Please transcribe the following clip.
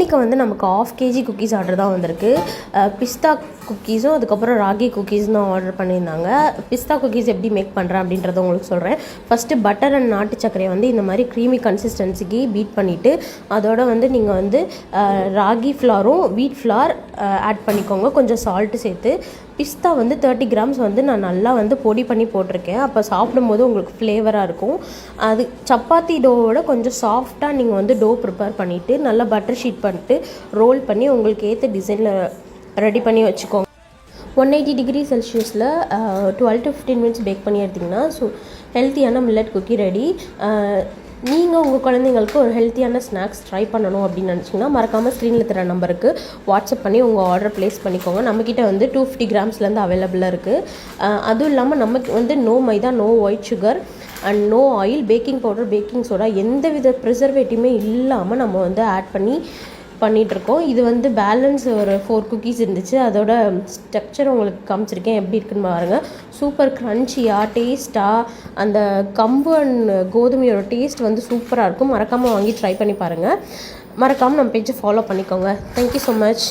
இன்றைக்கி வந்து நமக்கு 1/2 kg குக்கீஸ் ஆர்டர் தான் வந்திருக்கு. பிஸ்தா குக்கீஸும் அதுக்கப்புறம் ராகி குக்கீஸும் தான் ஆர்டர் பண்ணியிருந்தாங்க. பிஸ்தா குக்கீஸ் எப்படி மேக் பண்ணுறேன் அப்படின்றத உங்களுக்கு சொல்கிறேன். ஃபஸ்ட்டு பட்டர் அண்ட் நாட்டு சர்க்கரையை வந்து இந்த மாதிரி க்ரீமி கன்சிஸ்டன்சிக்கு பீட் பண்ணிவிட்டு அதோட வந்து நீங்கள் வந்து ராகி ஃப்ளாரும் வீட் ஃப்ளார் ஆட் பண்ணிக்கோங்க, கொஞ்சம் சால்ட்டு சேர்த்து. பிஸ்தா வந்து 30 grams வந்து நான் நல்லா வந்து பொடி பண்ணி போட்டிருக்கேன். அப்போ சாப்பிடும்போது உங்களுக்கு ஃப்ளேவராக இருக்கும். அது சப்பாத்தி டோவோட கொஞ்சம் சாஃப்டாக நீங்கள் வந்து டோ ப்ரிப்பேர் பண்ணிவிட்டு நல்லா பட்டர் ஷீட் பண்ணிட்டு ரோல் பண்ணி உங்களுக்கு ஏற்ற டிசைனில் ரெடி பண்ணி வச்சுக்கோங்க. 180 degree செல்சியஸில் 12 to 15 minutes பேக் பண்ணி எடுத்திங்கன்னா ஹெல்த்தியான மில்லட் குக்கி ரெடி. நீங்கள் உங்கள் குழந்தைங்களுக்கு ஒரு ஹெல்த்தியான ஸ்நாக்ஸ் ட்ரை பண்ணணும் அப்படின்னு நினச்சிங்கன்னா மறக்காமல் ஸ்க்ரீனில் தர நம்பருக்கு வாட்ஸ்அப் பண்ணி உங்கள் ஆர்டர் ப்ளேஸ் பண்ணிக்கோங்க. நம்மக்கிட்ட வந்து 250 grams அவைலபிளாக இருக்குது. அதுவும் இல்லாமல் நமக்கு வந்து no maida, no white sugar and no oil, baking powder, baking soda எந்த வித ப்ரிசர்வேட்டிவுமே இல்லாமல் நம்ம வந்து ஆட் பண்ணிகிட்ருக்கோம். இது வந்து பேலன்ஸ் ஒரு 4 குக்கீஸ் இருந்துச்சு. அதோட ஸ்ட்ரக்சர் உங்களுக்கு காமிச்சிருக்கேன், எப்படி இருக்குன்னு பாருங்கள். சூப்பர் க்ரன்ச்சியாக டேஸ்ட்டாக அந்த கம்பு அண்ட் கோதுமையோட டேஸ்ட் வந்து சூப்பராக இருக்கும். மறக்காமல் வாங்கி ட்ரை பண்ணி பாருங்கள். மறக்காமல் நம்ம பேஜை ஃபாலோ பண்ணிக்கோங்க. Thank you so much.